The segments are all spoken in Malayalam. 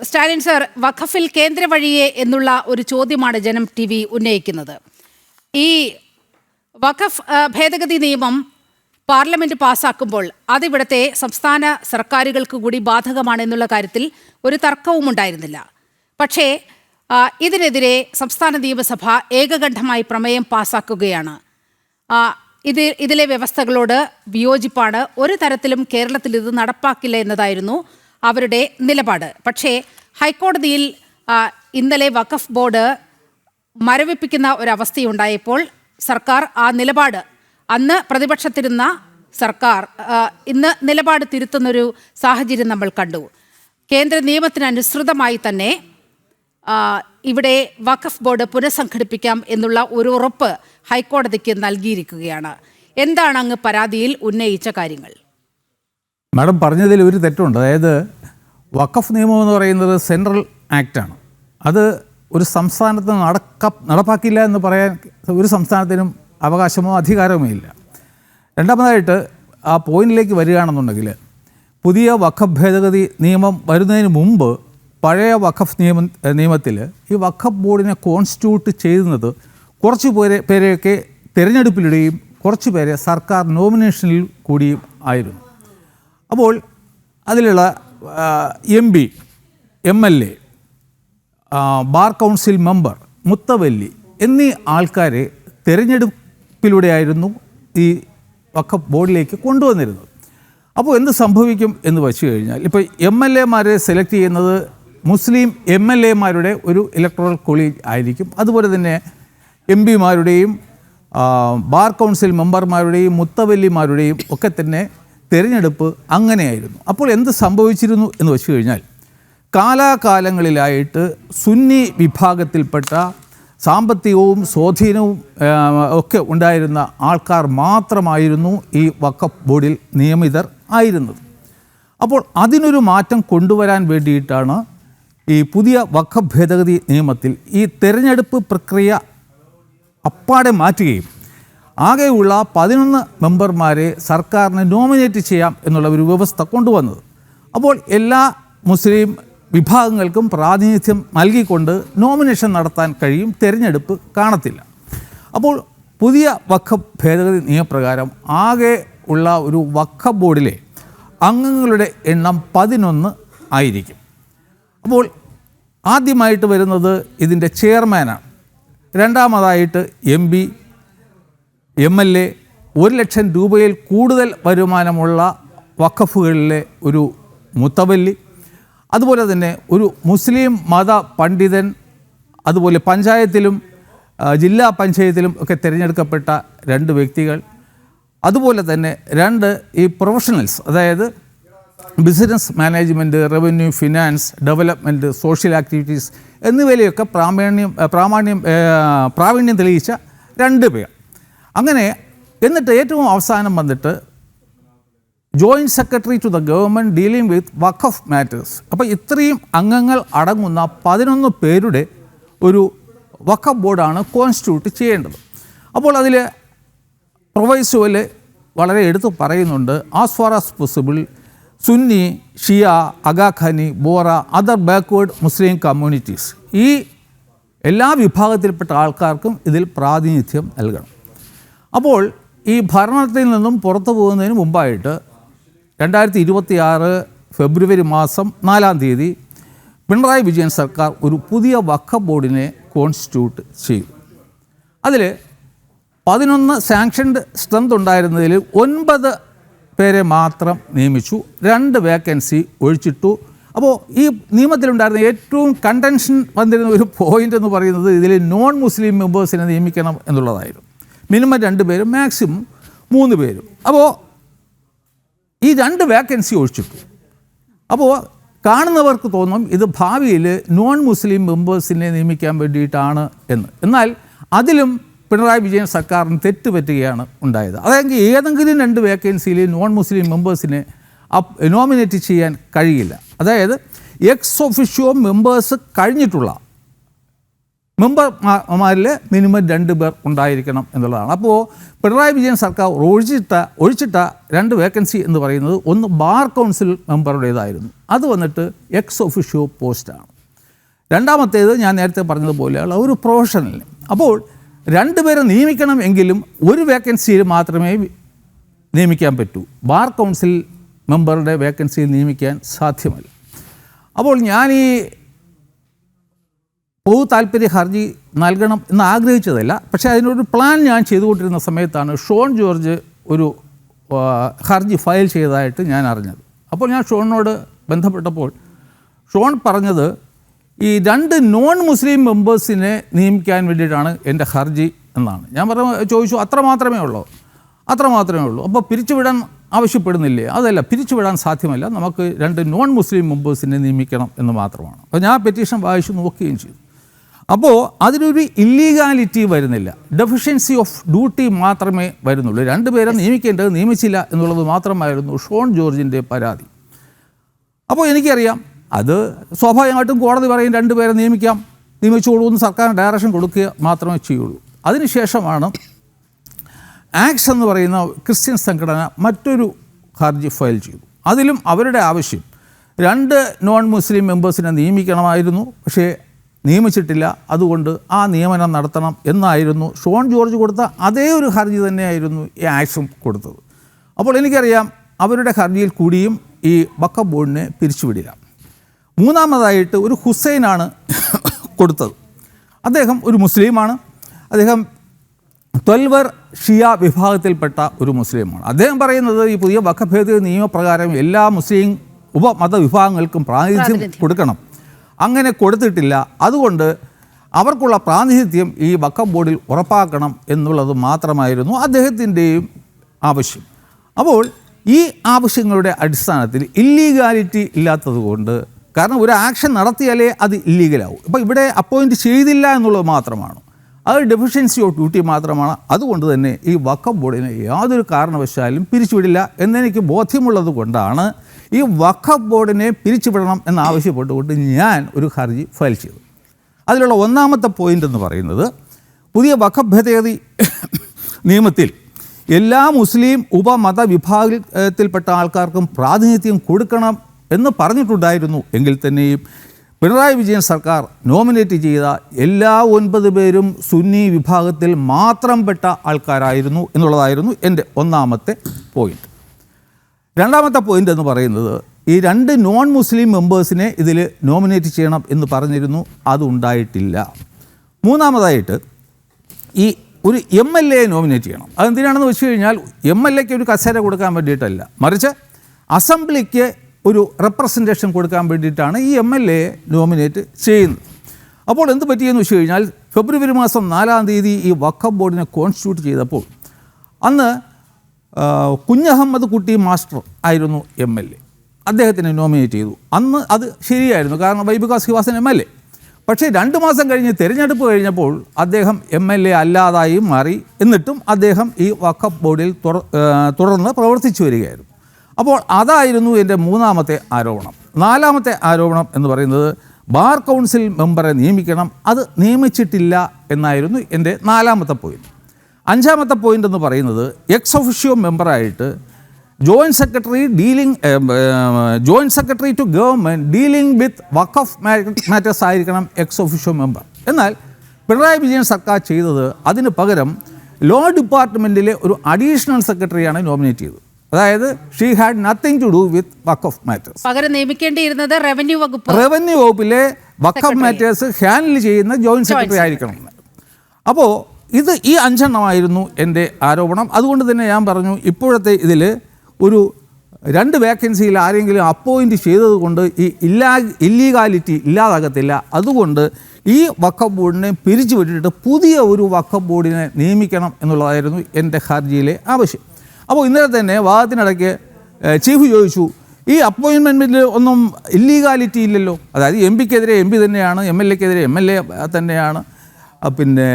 സ്റ്റാലിൻ സർ, വഖഫിൽ കേന്ദ്ര വഴിയെ എന്നുള്ള ഒരു ചോദ്യമാണ് ജനം TV ഉന്നയിക്കുന്നത്. ഈ വഖഫ് ഭേദഗതി നിയമം പാർലമെന്റ് പാസ്സാക്കുമ്പോൾ അതിവിടുത്തെ സംസ്ഥാന സർക്കാരുകൾക്ക് കൂടി ബാധകമാണ് എന്നുള്ള കാര്യത്തിൽ ഒരു തർക്കവും ഉണ്ടായിരുന്നില്ല. പക്ഷേ ഇതിനെതിരെ സംസ്ഥാന നിയമസഭ ഏകകണ്ഠമായി പ്രമേയം പാസ്സാക്കുകയാണ്. ഇതിലെ വ്യവസ്ഥകളോട് വിയോജിപ്പാണ്. ഒരു തരത്തിലും കേരളത്തിൽ ഇത് നടപ്പാക്കില്ല എന്നതായിരുന്നു അവരുടെ നിലപാട്. പക്ഷേ ഹൈക്കോടതിയിൽ ഇന്നലെ വഖഫ് ബോർഡ് മരവിപ്പിക്കുന്ന ഒരവസ്ഥയുണ്ടായപ്പോൾ സർക്കാർ ആ നിലപാട്, അന്ന് പ്രതിപക്ഷത്തിരുന്ന സർക്കാർ ഇന്ന് നിലപാട് തിരുത്തുന്നൊരു സാഹചര്യം നമ്മൾ കണ്ടു. കേന്ദ്ര നിയമത്തിനനുസൃതമായി തന്നെ ഇവിടെ വഖഫ് ബോർഡ് പുനഃസംഘടിപ്പിക്കാം എന്നുള്ള ഒരു ഉറപ്പ് ഹൈക്കോടതിക്ക് നൽകിയിരിക്കുകയാണ്. എന്താണ് അങ്ങ് പരാതിയിൽ ഉന്നയിച്ച കാര്യങ്ങൾ? മാഡം പറഞ്ഞതിൽ ഒരു തെറ്റുണ്ട്. അതായത് വഖഫ് നിയമം എന്ന് പറയുന്നത് സെൻട്രൽ ആക്റ്റാണ്. അത് ഒരു സംസ്ഥാനത്ത് നടപ്പാക്കില്ല എന്ന് പറയാൻ ഒരു സംസ്ഥാനത്തിനും അവകാശമോ അധികാരമോ ഇല്ല. രണ്ടാമതായിട്ട് ആ പോയിന്റിലേക്ക് വരികയാണെന്നുണ്ടെങ്കിൽ, പുതിയ വഖഫ് ഭേദഗതി നിയമം വരുന്നതിന് മുമ്പ് പഴയ വഖഫ് നിയമത്തിൽ ഈ വഖഫ് ബോർഡിനെ കോൺസ്റ്റിറ്റ്യൂട്ട് ചെയ്യുന്നത് കുറച്ച് പേരെയൊക്കെ തിരഞ്ഞെടുപ്പിലിടുകയും കുറച്ച് പേരെ സർക്കാർ നോമിനേഷനിൽ കൂടിയും ആയിരുന്നു. അപ്പോൾ അതിലുള്ള MP, MLA, bar council member, മുത്തവല്ലി എന്നീ ആൾക്കാരെ തിരഞ്ഞെടുപ്പിലൂടെയായിരുന്നു ഈ വഖഫ് ബോർഡിലേക്ക് കൊണ്ടുവന്നിരുന്നത്. അപ്പോൾ എന്ത് സംഭവിക്കും എന്ന് വെച്ച് കഴിഞ്ഞാൽ, ഇപ്പോൾ MLA സെലക്ട് ചെയ്യുന്നത് മുസ്ലിം MLA ഒരു ഇലക്ടറൽ കോളേജ് ആയിരിക്കും. അതുപോലെ തന്നെ MP ബാർ കൗൺസിൽ മെമ്പർമാരുടെയും മുത്തവല്ലിമാരുടെയും ഒക്കെ തന്നെ തിരഞ്ഞെടുപ്പ് അങ്ങനെയായിരുന്നു. അപ്പോൾ എന്ത് സംഭവിച്ചിരുന്നു എന്ന് വെച്ച് കഴിഞ്ഞാൽ, കാലാകാലങ്ങളിലായിട്ട് സുന്നി വിഭാഗത്തിൽപ്പെട്ട സാമ്പത്തികവും സ്വാധീനവും ഒക്കെ ഉണ്ടായിരുന്ന ആൾക്കാർ മാത്രമായിരുന്നു ഈ വഖഫ് ബോർഡിൽ നിയമിതർ ആയിരുന്നത്. അപ്പോൾ അതിനൊരു മാറ്റം കൊണ്ടുവരാൻ വേണ്ടിയിട്ടാണ് ഈ പുതിയ വഖഫ് ഭേദഗതി നിയമത്തിൽ ഈ തിരഞ്ഞെടുപ്പ് പ്രക്രിയ അപ്പാടെ മാറ്റുകയും ആകെയുള്ള 11 മെമ്പർമാരെ സർക്കാരിന് നോമിനേറ്റ് ചെയ്യാം എന്നുള്ള ഒരു വ്യവസ്ഥ കൊണ്ടുവന്നത്. അപ്പോൾ എല്ലാ മുസ്ലിം വിഭാഗങ്ങൾക്കും പ്രാതിനിധ്യം നൽകിക്കൊണ്ട് നോമിനേഷൻ നടത്താൻ കഴിയും, തിരഞ്ഞെടുപ്പ് കാണത്തില്ല. അപ്പോൾ പുതിയ വഖഫ് ഭേദഗതി നിയമപ്രകാരം ആകെ ഉള്ള ഒരു വഖഫ് ബോർഡിലെ അംഗങ്ങളുടെ എണ്ണം 11 ആയിരിക്കും. അപ്പോൾ ആദ്യമായിട്ട് വരുന്നത് ഇതിൻ്റെ ചെയർമാനാണ്. രണ്ടാമതായിട്ട് MP, MLA, 1 ലക്ഷം രൂപയിൽ കൂടുതൽ വരുമാനമുള്ള വഖഫുകളിലെ ഒരു മുത്തവല്ലി, അതുപോലെ തന്നെ ഒരു മുസ്ലിം മത പണ്ഡിതൻ, അതുപോലെ പഞ്ചായത്തിലും ജില്ലാ പഞ്ചായത്തിലും ഒക്കെ തിരഞ്ഞെടുക്കപ്പെട്ട 2 വ്യക്തികൾ, അതുപോലെ തന്നെ 2 ഈ പ്രൊഫഷണൽസ്, അതായത് business management, revenue, finance, development, social activities എന്നിവയിലെയൊക്കെ പ്രാവീണ്യം തെളിയിച്ച 2 പേർ. അങ്ങനെ എന്നിട്ട് ഏറ്റവും അവസാനം വന്നിട്ട് joint secretary to the government dealing with Waqf matters. അപ്പോൾ ഇത്രയും അംഗങ്ങൾ അടങ്ങുന്ന 11 പേരുടെ ഒരു വഖഫ് ബോർഡാണ് കോൺസ്റ്റിറ്റ്യൂട്ട് ചെയ്യേണ്ടത്. അപ്പോൾ അതിൽ പ്രൊവൈസോയിൽ വളരെ എടുത്തു പറയുന്നുണ്ട്, as far as possible Sunni, Shia, Aghakhani, Bohra, other backward Muslim communities, ഈ എല്ലാ വിഭാഗത്തിൽപ്പെട്ട ആൾക്കാർക്കും ഇതിൽ പ്രാതിനിധ്യം നൽകണം. അപ്പോൾ ഈ ഭരണത്തിൽ നിന്നും പുറത്തു പോകുന്നതിന് മുമ്പായിട്ട് 2026 ഫെബ്രുവരി മാസം 4-ാം തീയതി പിണറായി വിജയൻ സർക്കാർ ഒരു പുതിയ വഖഫ് ബോർഡിനെ കോൺസ്റ്റിറ്റ്യൂട്ട് ചെയ്തു. അതിൽ 11 സാങ്ഷൻഡ് സ്ട്രെങ്ത് ഉണ്ടായിരുന്നതിൽ 9 പേരെ മാത്രം നിയമിച്ചു, 2 വേക്കൻസി ഒഴിച്ചിട്ടു. അപ്പോൾ ഈ നിയമത്തിലുണ്ടായിരുന്ന ഏറ്റവും കണ്ടൻഷൻ വന്നിരുന്ന ഒരു പോയിൻ്റ് എന്ന് പറയുന്നത് ഇതിൽ നോൺ മുസ്ലിം മെമ്പേഴ്സിനെ നിയമിക്കണം എന്നുള്ളതായിരുന്നു. മിനിമം 2 പേരും, മാക്സിമം 3 പേരും. അപ്പോൾ ഈ 2 വേക്കൻസി ഒഴിച്ചിട്ടു. അപ്പോൾ കാണുന്നവർക്ക് തോന്നും ഇത് ഭാവിയിൽ നോൺ മുസ്ലിം മെമ്പേഴ്സിനെ നിയമിക്കാൻ വേണ്ടിയിട്ടാണ് എന്ന്. എന്നാൽ അതിലും പിണറായി വിജയൻ സർക്കാരിന് തെറ്റുപറ്റുകയാണ് ഉണ്ടായത്. അതായത് ഏതെങ്കിലും 2 വേക്കൻസിയിൽ നോൺ മുസ്ലിം മെമ്പേഴ്സിനെ നോമിനേറ്റ് ചെയ്യാൻ കഴിയില്ല. അതായത് എക്സ് ഒഫിഷ്യോ മെമ്പേഴ്സ് കഴിഞ്ഞിട്ടുള്ള മെമ്പർമാരിൽ മിനിമം 2 പേർ ഉണ്ടായിരിക്കണം എന്നുള്ളതാണ്. അപ്പോൾ പിണറായി വിജയൻ സർക്കാർ ഒഴിച്ചിട്ട 2 വേക്കൻസി എന്ന് പറയുന്നത് ഒന്ന് ബാർ കൗൺസിൽ മെമ്പറുടേതായിരുന്നു, അത് വന്നിട്ട് എക്സ് ഒഫിഷ്യോ പോസ്റ്റാണ്. രണ്ടാമത്തേത് ഞാൻ നേരത്തെ പറഞ്ഞതുപോലെയുള്ള ഒരു പ്രൊഫഷണലിന്. അപ്പോൾ 2 പേരെ നിയമിക്കണം എങ്കിലും ഒരു വേക്കൻസിയിൽ മാത്രമേ നിയമിക്കാൻ പറ്റൂ. ബാർ കൗൺസിൽ മെമ്പറുടെ വേക്കൻസിയിൽ നിയമിക്കാൻ സാധ്യമല്ല. അപ്പോൾ ഞാൻ ഈ പൊതു താല്പര്യ ഹർജി നൽകണം എന്ന് ആഗ്രഹിച്ചതല്ല, പക്ഷേ അതിനൊരു പ്ലാൻ ഞാൻ ചെയ്തുകൊണ്ടിരുന്ന സമയത്താണ് ഷോൺ ജോർജ് ഒരു ഹർജി ഫയൽ ചെയ്തതായിട്ട് ഞാൻ അറിഞ്ഞത്. അപ്പോൾ ഞാൻ ഷോണിനോട് ബന്ധപ്പെട്ടപ്പോൾ ഷോൺ പറഞ്ഞത് ഈ 2 നോൺ മുസ്ലിം മെമ്പേഴ്സിനെ നിയമിക്കാൻ വേണ്ടിയിട്ടാണ് എൻ്റെ ഹർജി എന്നാണ്. ഞാൻ ചോദിച്ചു അത്ര മാത്രമേ ഉള്ളൂ. അപ്പോൾ പിരിച്ചുവിടാൻ ആവശ്യപ്പെടുന്നില്ലേ? അതല്ല, പിരിച്ചുവിടാൻ സാധ്യമല്ല, നമുക്ക് 2 നോൺ മുസ്ലിം മെമ്പേഴ്സിനെ നിയമിക്കണം എന്ന് മാത്രമാണ്. അപ്പോൾ ഞാൻ പെറ്റീഷൻ വായിച്ചു നോക്കുകയും ചെയ്തു. അപ്പോൾ അതിനൊരു ഇല്ലീഗാലിറ്റി വരുന്നില്ല, ഡെഫിഷ്യൻസി ഓഫ് ഡ്യൂട്ടി മാത്രമേ വരുന്നുള്ളൂ. 2 പേരെ നിയമിക്കേണ്ടത് നിയമിച്ചില്ല എന്നുള്ളത് മാത്രമായിരുന്നു ഷോൺ ജോർജിൻ്റെ പരാതി. അപ്പോൾ എനിക്കറിയാം അത് സ്വാഭാവികമായിട്ടും കോടതി പറയും 2 പേരെ നിയമിച്ചോളൂ എന്ന് സർക്കാർ ഡയറക്ഷൻ കൊടുക്കുക മാത്രമേ ചെയ്യുള്ളൂ. അതിനുശേഷമാണ് ആക്സ് എന്ന് പറയുന്ന ക്രിസ്ത്യൻ സംഘടന മറ്റൊരു ഹർജി ഫയൽ ചെയ്തു. അതിലും അവരുടെ ആവശ്യം 2 നോൺ മുസ്ലിം മെമ്പേഴ്സിനെ നിയമിക്കണമായിരുന്നു, പക്ഷേ നിയമിച്ചിട്ടില്ല, അതുകൊണ്ട് ആ നിയമനം നടത്തണം എന്നായിരുന്നു ഷോൺ ജോർജ് കൊടുത്ത അതേ ഒരു ഹർജി തന്നെയായിരുന്നു ഈ ആക്സും കൊടുത്തത്. അപ്പോൾ എനിക്കറിയാം അവരുടെ ഹർജിയിൽ കൂടിയും ഈ വഖഫ് ബോർഡിനെ പിരിച്ചുവിടില്ല. മൂന്നാമതായിട്ട് ഒരു ഹുസൈനാണ് കൊടുത്തത്. അദ്ദേഹം ഒരു മുസ്ലിമാണ്. അദ്ദേഹം ത്വൽവർ ഷിയ വിഭാഗത്തിൽപ്പെട്ട ഒരു മുസ്ലിമാണ്. അദ്ദേഹം പറയുന്നത് ഈ പുതിയ വഖഫ് ഭേദഗതി നിയമപ്രകാരം എല്ലാ മുസ്ലിം ഉപമത വിഭാഗങ്ങൾക്കും പ്രാതിനിധ്യം കൊടുക്കണം. അങ്ങനെ കൊടുത്തിട്ടില്ല, അതുകൊണ്ട് അവർക്കുള്ള പ്രാതിനിധ്യം ഈ വഖഫ് ബോർഡിൽ ഉറപ്പാക്കണം എന്നുള്ളത് മാത്രമായിരുന്നു അദ്ദേഹത്തിൻ്റെയും ആവശ്യം. അപ്പോൾ ഈ ആവശ്യങ്ങളുടെ അടിസ്ഥാനത്തിൽ ഇല്ലീഗാലിറ്റി ഇല്ലാത്തതുകൊണ്ട്, കാരണം ഒരു ആക്ഷൻ നടത്തിയാലേ അത് ഇല്ലീഗലാവും. ഇപ്പോൾ ഇവിടെ അപ്പോയിൻറ്റ് ചെയ്തില്ല എന്നുള്ളത് മാത്രമാണ്, അത് ഡെഫിഷ്യൻസി ഓഫ് ഡ്യൂട്ടി മാത്രമാണ്. അതുകൊണ്ട് തന്നെ ഈ വഖഫ് ബോർഡിനെ യാതൊരു കാരണവശാലും പിരിച്ചുവിടില്ല എന്നെനിക്ക് ബോധ്യമുള്ളത് കൊണ്ടാണ് ഈ വഖഫ് ബോർഡിനെ പിരിച്ചുവിടണം എന്നാവശ്യപ്പെട്ടുകൊണ്ട് ഞാൻ ഒരു ഹർജി ഫയൽ ചെയ്തു. അതിലുള്ള ഒന്നാമത്തെ പോയിൻ്റ് എന്ന് പറയുന്നത്, പുതിയ വഖഫ് ഭേദഗതി നിയമത്തിൽ എല്ലാ മുസ്ലിം ഉപമത വിഭാഗത്തിൽപ്പെട്ട ആൾക്കാർക്കും പ്രാതിനിധ്യം കൊടുക്കണം എന്ന് പറഞ്ഞിട്ടുണ്ടായിരുന്നു. എങ്കിൽ തന്നെയും പിണറായി വിജയൻ സർക്കാർ നോമിനേറ്റ് ചെയ്ത എല്ലാ 9 പേരും സുന്നി വിഭാഗത്തിൽ മാത്രം പെട്ട ആൾക്കാരായിരുന്നു എന്നുള്ളതായിരുന്നു എൻ്റെ ഒന്നാമത്തെ പോയിൻ്റ്. രണ്ടാമത്തെ പോയിൻ്റ് എന്ന് പറയുന്നത്, ഈ 2 നോൺ മുസ്ലിം മെമ്പേഴ്സിനെ ഇതിൽ നോമിനേറ്റ് ചെയ്യണം എന്ന് പറഞ്ഞിരുന്നു, അതുണ്ടായിട്ടില്ല. മൂന്നാമതായിട്ട് ഈ ഒരു MLA നോമിനേറ്റ് ചെയ്യണം. അതെന്തിനാണെന്ന് വെച്ച് കഴിഞ്ഞാൽ MLAക്ക് ഒരു കസേര കൊടുക്കാൻ വേണ്ടിയിട്ടല്ല, മറിച്ച് അസംബ്ലിക്ക് ഒരു റെപ്രസെൻറ്റേഷൻ കൊടുക്കാൻ വേണ്ടിയിട്ടാണ് ഈ MLA നോമിനേറ്റ് ചെയ്യുന്നത്. അപ്പോൾ എന്ത് പറ്റിയെന്ന് വെച്ച് കഴിഞ്ഞാൽ ഫെബ്രുവരി മാസം 4-ാം തീയതി ഈ വഖഫ് ബോർഡിനെ കോൺസ്റ്റിറ്റ്യൂട്ട് ചെയ്തപ്പോൾ അന്ന് കുഞ്ഞഹമ്മദ് കുട്ടി മാസ്റ്റർ ആയിരുന്നു MLA. അദ്ദേഹത്തിനെ നോമിനേറ്റ് ചെയ്തു. അന്ന് അത് ശരിയായിരുന്നു, കാരണം വൈബികാസ് ഹി വാസ് MLA. പക്ഷേ 2 മാസം കഴിഞ്ഞ് തിരഞ്ഞെടുപ്പ് കഴിഞ്ഞപ്പോൾ അദ്ദേഹം MLA അല്ലാതായി മാറി. എന്നിട്ടും അദ്ദേഹം ഈ വഖഫ് ബോർഡിൽ തുടർന്ന് പ്രവർത്തിച്ചു വരികയായിരുന്നു. അപ്പോൾ അതായിരുന്നു എൻ്റെ മൂന്നാമത്തെ ആരോപണം. നാലാമത്തെ ആരോപണം എന്ന് പറയുന്നത്, ബാർ കൗൺസിൽ മെമ്പറെ നിയമിക്കണം, അത് നിയമിച്ചിട്ടില്ല എന്നായിരുന്നു എൻ്റെ 4ാമത്തെ പോയിൻ്റ്. 5ാമത്തെ പോയിൻ്റ് എന്ന് പറയുന്നത്, എക്സ് ഒഫിഷ്യോ മെമ്പറായിട്ട് joint secretary to government dealing with Waqf matters ആയിരിക്കണം എക്സ് ഒഫിഷ്യോ മെമ്പർ. എന്നാൽ പിണറായി വിജയൻ സർക്കാർ ചെയ്തത് അതിന് പകരം ലോ ഡിപ്പാർട്ട്മെൻറ്റിലെ ഒരു അഡീഷണൽ സെക്രട്ടറിയാണ് നോമിനേറ്റ് ചെയ്തത്. അതായത് she had nothing to do with Waqf matters. പകരം നിയമിക്കേണ്ടിയിരുന്നത് റവന്യൂ വകുപ്പിലെ വഖഫ് മാറ്റേഴ്സ് ഹാൻഡിൽ ചെയ്യുന്ന ജോയിൻറ്റ് സെക്രട്ടറി ആയിരിക്കണം. അപ്പോൾ ഈ 5 എണ്ണമായിരുന്നു എൻ്റെ ആരോപണം. അതുകൊണ്ട് തന്നെ ഞാൻ പറഞ്ഞു, ഇപ്പോഴത്തെ ഇതിൽ ഒരു 2 വേക്കൻസിയിൽ ആരെങ്കിലും അപ്പോയിൻറ്റ് ചെയ്തത് കൊണ്ട് ഈ ഇല്ലീഗാലിറ്റി ഇല്ലാതാകത്തില്ല. അതുകൊണ്ട് ഈ വഖഫ് ബോർഡിനെ പിരിച്ചു വിട്ടിട്ട് പുതിയ ഒരു വഖഫ് ബോർഡിനെ നിയമിക്കണം എന്നുള്ളതായിരുന്നു എൻ്റെ ഹർജിയിലെ ആവശ്യം. അപ്പോൾ ഇന്നലെ തന്നെ വാദത്തിനിടയ്ക്ക് ചീഫ് ചോദിച്ചു, ഈ അപ്പോയിൻമെൻറ്റിൽ ഒന്നും ഇല്ലീഗാലിറ്റി ഇല്ലല്ലോ, അതായത് MP-ക്കെതിരെ MP തന്നെയാണ്, MLAക്കെതിരെ MLA തന്നെയാണ്, പിന്നെ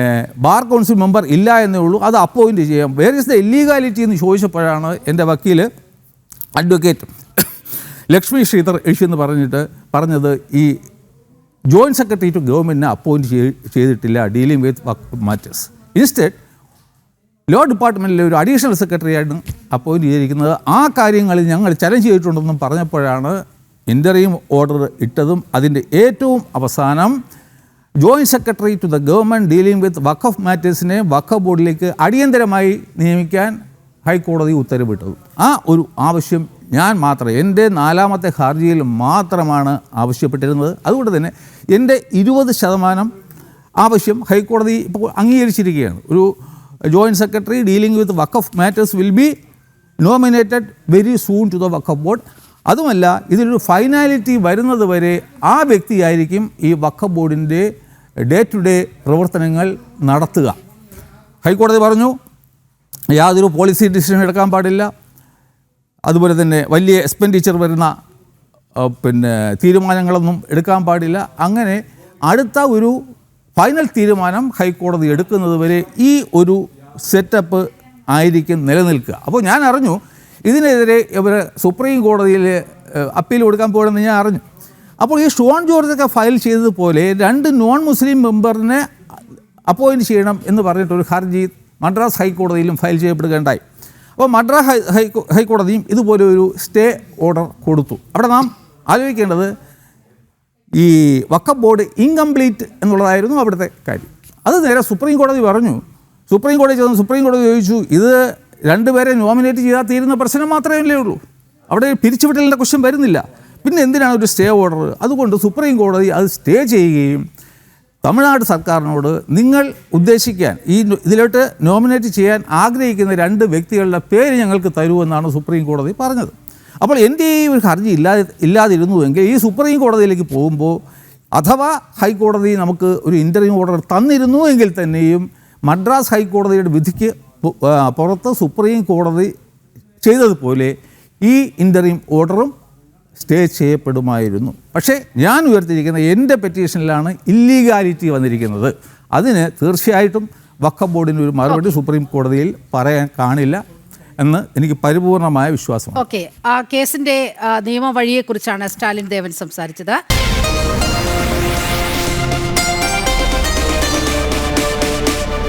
ബാർ കൗൺസിൽ മെമ്പർ ഇല്ല എന്നേ ഉള്ളൂ, അത് അപ്പോയിൻറ്റ് ചെയ്യാം, വേർ ഇസ് ദ ഇല്ലീഗാലിറ്റി എന്ന് ചോദിച്ചപ്പോഴാണ് എൻ്റെ വക്കീൽ അഡ്വക്കേറ്റ് ലക്ഷ്മി ശ്രീധർ എന്ന് പറഞ്ഞത്, ഈ ജോയിൻറ്റ് സെക്രട്ടറി ടു ഗവൺമെൻറ്റിനെ അപ്പോയിൻറ്റ് ചെയ്തിട്ടില്ല dealing with Waqf matters. Instead law ഡിപ്പാർട്ട്മെൻറ്റിലെ ഒരു അഡീഷണൽ സെക്രട്ടറി ആയിട്ട് അപ്പോയിൻറ്റ് ചെയ്തിരിക്കുന്നത്. ആ കാര്യങ്ങളിൽ ഞങ്ങൾ ചലഞ്ച് ചെയ്തിട്ടുണ്ടെന്നും പറഞ്ഞപ്പോഴാണ് ഇൻ്ററിം ഓർഡർ ഇട്ടതും. അതിൻ്റെ ഏറ്റവും അവസാനം joint secretary to the government dealing with Waqf മാറ്റേഴ്സിനെ വഖഫ് ബോർഡിലേക്ക് അടിയന്തരമായി നിയമിക്കാൻ ഹൈക്കോടതി ഉത്തരവിട്ടത്. ആ ഒരു ആവശ്യം ഞാൻ മാത്രം എൻ്റെ 4ാമത്തെ ഹർജിയിൽ മാത്രമാണ് ആവശ്യപ്പെട്ടിരുന്നത്. അതുകൊണ്ട് തന്നെ എൻ്റെ 20% ആവശ്യം ഹൈക്കോടതി ഇപ്പോൾ അംഗീകരിച്ചിരിക്കുകയാണ്. ഒരു joint secretary dealing with Waqf matters will be nominated very soon to the Waqf board. അതുമല്ല, ഇതിലൊരു ഫൈനാലിറ്റി വരുന്നത് വരെ ആ വ്യക്തിയായിരിക്കും ഈ വഖഫ് ബോർഡിൻ്റെ ഡേ ടു ഡേ പ്രവർത്തനങ്ങൾ നടത്തുക. ഹൈക്കോടതി പറഞ്ഞു യാതൊരു പോളിസി ഡിസിഷൻ എടുക്കാൻ പാടില്ല, അതുപോലെ തന്നെ വലിയ എക്സ്പെൻഡിച്ചർ വരുന്ന തീരുമാനങ്ങളൊന്നും എടുക്കാൻ പാടില്ല. അങ്ങനെ അടുത്ത ഒരു ഫൈനൽ തീരുമാനം ഹൈക്കോടതി എടുക്കുന്നത് വരെ ഈ ഒരു സെറ്റപ്പ് ആയിരിക്കും നിലനിൽക്കുക. അപ്പോൾ ഞാൻ അറിഞ്ഞു ഇതിനെതിരെ ഇവർ സുപ്രീം കോടതിയിൽ അപ്പീൽ കൊടുക്കാൻ പോകണമെന്ന് ഞാൻ അറിഞ്ഞു. അപ്പോൾ ഈ ഷോൺ ജോർജൊക്കെ ഫയൽ ചെയ്തതുപോലെ 2 നോൺ മുസ്ലിം മെമ്പറിനെ അപ്പോയിൻറ്റ് ചെയ്യണം എന്ന് പറഞ്ഞിട്ടൊരു ഹർജി മദ്രാസ് ഹൈക്കോടതിയിലും ഫയൽ ചെയ്യപ്പെടുകയുണ്ടായി. അപ്പോൾ മദ്രാസ് ഹൈക്കോടതിയും ഇതുപോലെ ഒരു സ്റ്റേ ഓർഡർ കൊടുത്തു. അവിടെ നാം ആലോചിക്കേണ്ടത് ഈ വഖഫ് ബോർഡ് ഇൻകംപ്ലീറ്റ് എന്നുള്ളതായിരുന്നു അവിടുത്തെ കാര്യം. അത് നേരെ സുപ്രീം കോടതി പറഞ്ഞു. സുപ്രീം കോടതി ചോദിച്ചു, ഇത് 2 പേരെ നോമിനേറ്റ് ചെയ്താൽ തീരുന്ന പ്രശ്നം മാത്രമേ ഉള്ളൂ, അവിടെ പിരിച്ചുവിടലിൻ്റെ ക്വസ്റ്റ്യൻ വരുന്നില്ല, പിന്നെ എന്തിനാണ് ഒരു സ്റ്റേ ഓർഡർ? അതുകൊണ്ട് സുപ്രീം കോടതി അത് സ്റ്റേ ചെയ്യുകയും തമിഴ്നാട് സർക്കാരിനോട് നിങ്ങൾ ഉദ്ദേശിക്കാൻ ഇതിലോട്ട് നോമിനേറ്റ് ചെയ്യാൻ ആഗ്രഹിക്കുന്ന 2 വ്യക്തികളുടെ പേര് ഞങ്ങൾക്ക് തരുമെന്നാണ് സുപ്രീം കോടതി പറഞ്ഞത്. അപ്പോൾ എൻ്റെ ഈ ഒരു ഹർജി ഇല്ലാതിരുന്നുവെങ്കിൽ ഈ സുപ്രീം കോടതിയിലേക്ക് പോകുമ്പോൾ അഥവാ ഹൈക്കോടതി നമുക്ക് ഒരു ഇൻ്ററിം ഓർഡർ തന്നിരുന്നു എങ്കിൽ തന്നെയും മദ്രാസ് ഹൈക്കോടതിയുടെ വിധിക്ക് പുറത്ത് സുപ്രീം കോടതി ചെയ്തതുപോലെ ഈ ഇൻ്ററിം ഓർഡറും സ്റ്റേ ചെയ്യപ്പെടുമായിരുന്നു. പക്ഷേ ഞാൻ ഉയർത്തിയിരിക്കുന്ന എൻ്റെ പെറ്റീഷനിലാണ് ഇല്ലീഗാലിറ്റി വന്നിരിക്കുന്നത്. അതിന് തീർച്ചയായിട്ടും വഖഫ് ബോർഡിന് ഒരു മറുപടി സുപ്രീം കോടതിയിൽ പറയാൻ കാണില്ല എന്ന് എനിക്ക് പരിപൂർണമായ വിശ്വാസമാണ്. ഓക്കെ, ആ കേസിൻ്റെ നിയമവഴിയെക്കുറിച്ചാണ് സ്റ്റാലിൻ ദേവൻ സംസാരിച്ചത്.